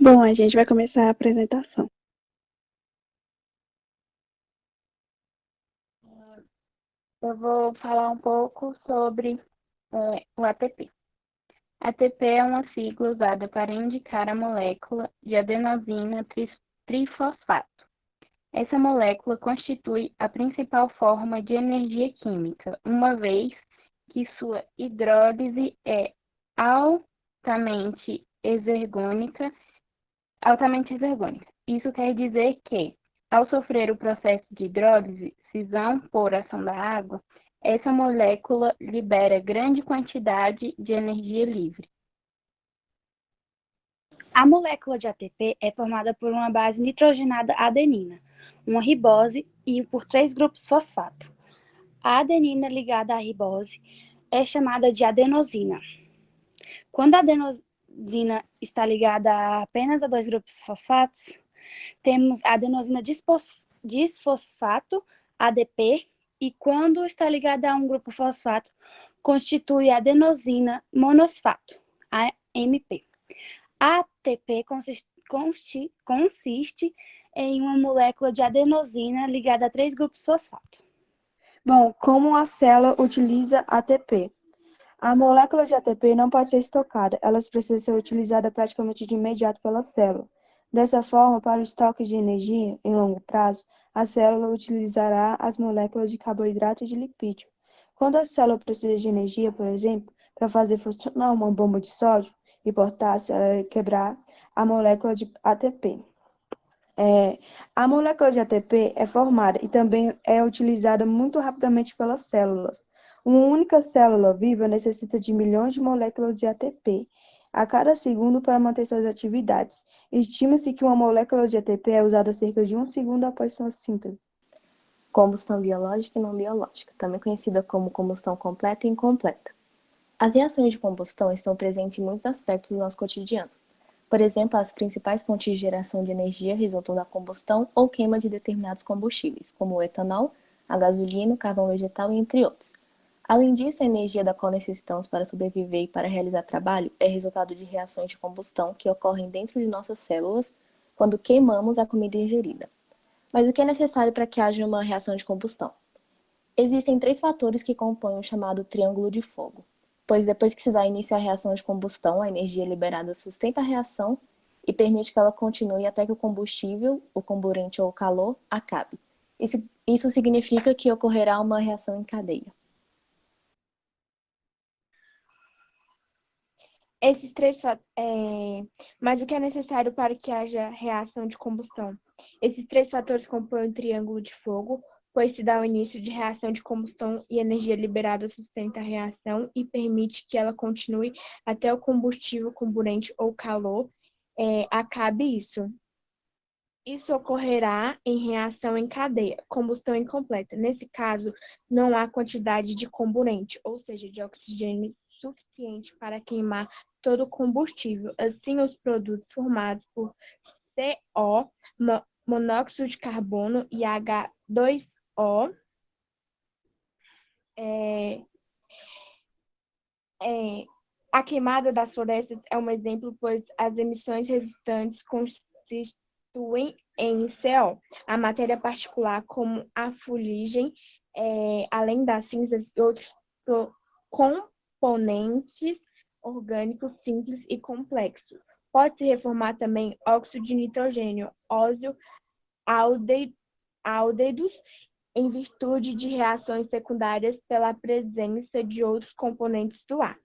Bom, a gente vai começar a apresentação. Eu vou falar um pouco sobre o ATP. ATP é uma sigla usada para indicar a molécula de adenosina trifosfato. Essa molécula constitui a principal forma de energia química, uma vez que sua hidrólise é altamente exergônica. Isso quer dizer que, ao sofrer o processo de hidrólise, cisão por ação da água, essa molécula libera grande quantidade de energia livre. A molécula de ATP é formada por uma base nitrogenada adenina, uma ribose e por 3 grupos fosfato. A adenina ligada à ribose é chamada de adenosina. Quando a adenosina está ligada apenas a 2 grupos fosfatos, temos a adenosina disfosfato, ADP, e quando está ligada a um grupo fosfato, constitui a adenosina monosfato, AMP. A ATP consiste em uma molécula de adenosina ligada a 3 grupos fosfato. Bom, como a célula utiliza ATP? A molécula de ATP não pode ser estocada, elas precisam ser utilizadas praticamente de imediato pela célula. Dessa forma, para o estoque de energia em longo prazo, a célula utilizará as moléculas de carboidrato e de lipídio. Quando a célula precisa de energia, por exemplo, para fazer funcionar uma bomba de sódio e potássio, ela vai quebrar a molécula de ATP. A molécula de ATP é formada e também é utilizada muito rapidamente pelas células. Uma única célula viva necessita de milhões de moléculas de ATP a cada segundo para manter suas atividades. Estima-se que uma molécula de ATP é usada cerca de 1 segundo após sua síntese. Combustão biológica e não biológica, também conhecida como combustão completa e incompleta. As reações de combustão estão presentes em muitos aspectos do nosso cotidiano. Por exemplo, as principais fontes de geração de energia resultam da combustão ou queima de determinados combustíveis, como o etanol, a gasolina, o carvão vegetal, entre outros. Além disso, a energia da qual necessitamos para sobreviver e para realizar trabalho é resultado de reações de combustão que ocorrem dentro de nossas células quando queimamos a comida ingerida. Mas o que é necessário para que haja uma reação de combustão? Existem 3 fatores que compõem o chamado triângulo de fogo, pois depois que se dá início à reação de combustão, a energia liberada sustenta a reação e permite que ela continue até que o combustível, o comburente ou o calor acabe. Isso significa que ocorrerá uma reação em cadeia. Mas o que é necessário para que haja reação de combustão? Esses 3 fatores compõem o triângulo de fogo, pois se dá o início de reação de combustão e a energia liberada sustenta a reação e permite que ela continue até o combustível, comburente ou calor acabe isso. Isso ocorrerá em reação em cadeia, combustão incompleta. Nesse caso, não há quantidade de comburente, ou seja, de oxigênio suficiente para queimar todo o combustível. Assim, os produtos formados por CO, monóxido de carbono e H2O a queimada das florestas é um exemplo, pois as emissões resultantes constituem em CO, a matéria particular como a fuligem, além das cinzas e outros componentes orgânicos simples e complexos. Pode-se reformar também óxido de nitrogênio, óseo, áldedos, em virtude de reações secundárias pela presença de outros componentes do ar.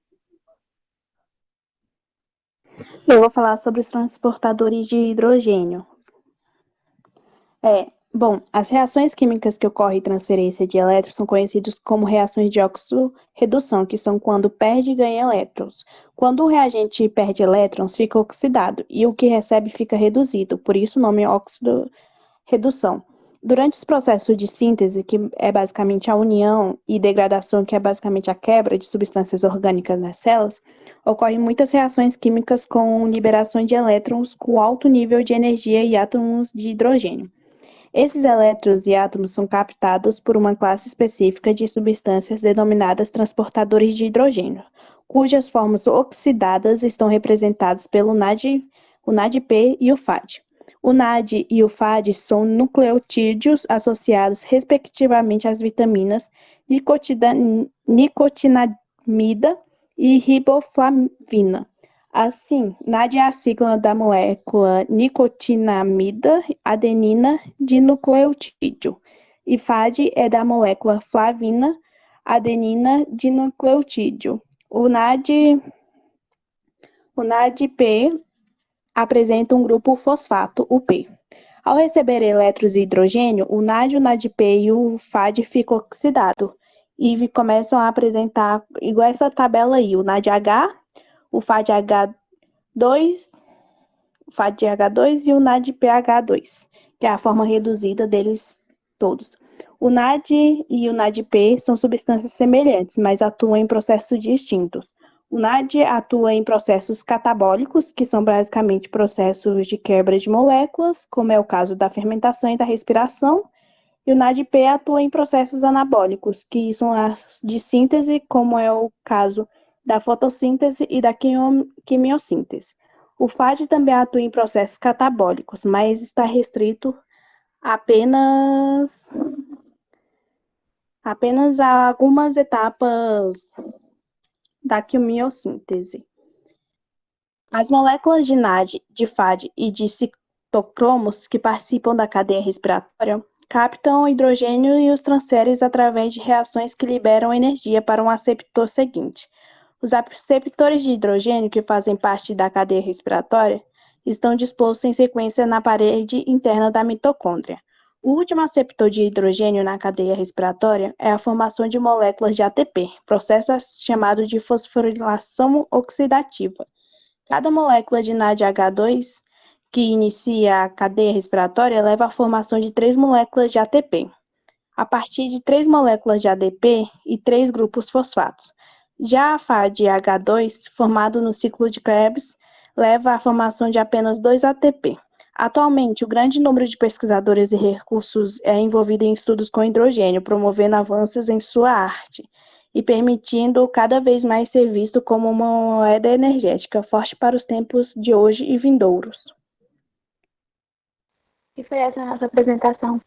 Eu vou falar sobre os transportadores de hidrogênio. Bom, as reações químicas que ocorrem transferência de elétrons são conhecidas como reações de óxido-redução, que são quando perde e ganha elétrons. Quando o reagente perde elétrons, fica oxidado, e o que recebe fica reduzido, por isso o nome é óxido-redução. Durante os processos de síntese, que é basicamente a união, e degradação, que é basicamente a quebra de substâncias orgânicas nas células, ocorrem muitas reações químicas com liberações de elétrons com alto nível de energia e átomos de hidrogênio. Esses elétrons e átomos são captados por uma classe específica de substâncias denominadas transportadores de hidrogênio, cujas formas oxidadas estão representadas pelo NAD o NADP e o FAD. O NAD e o FAD são nucleotídeos associados, respectivamente, às vitaminas nicotinamida e riboflavina. Assim, NAD é a sigla da molécula nicotinamida adenina dinucleotídeo e FAD é da molécula flavina adenina dinucleotídeo. O NADP apresenta um grupo fosfato, o P. Ao receber elétrons de hidrogênio, o NAD, o NADP e o FAD ficam oxidados e começam a apresentar, igual essa tabela aí, o NADH, o FADH2, e o NADPH2, que é a forma reduzida deles todos. O NAD e o NADP são substâncias semelhantes, mas atuam em processos distintos. O NAD atua em processos catabólicos, que são basicamente processos de quebra de moléculas, como é o caso da fermentação e da respiração, e o NADP atua em processos anabólicos, que são as de síntese, como é o caso da fotossíntese e da quimiossíntese. O FAD também atua em processos catabólicos, mas está restrito apenas a algumas etapas da quimiossíntese. As moléculas de NAD, de FAD e de citocromos que participam da cadeia respiratória captam o hidrogênio e os transferem através de reações que liberam energia para um aceptor seguinte. Os aceptores de hidrogênio, que fazem parte da cadeia respiratória, estão dispostos em sequência na parede interna da mitocôndria. O último aceptor de hidrogênio na cadeia respiratória é a formação de moléculas de ATP, processo chamado de fosforilação oxidativa. Cada molécula de NADH2 que inicia a cadeia respiratória leva à formação de 3 moléculas de ATP, a partir de 3 moléculas de ADP e 3 grupos fosfatos. Já a FADH2, formado no ciclo de Krebs, leva à formação de apenas 2 ATP. Atualmente, o grande número de pesquisadores e recursos é envolvido em estudos com hidrogênio, promovendo avanços em sua arte e permitindo cada vez mais ser visto como uma moeda energética forte para os tempos de hoje e vindouros. E foi essa a nossa apresentação.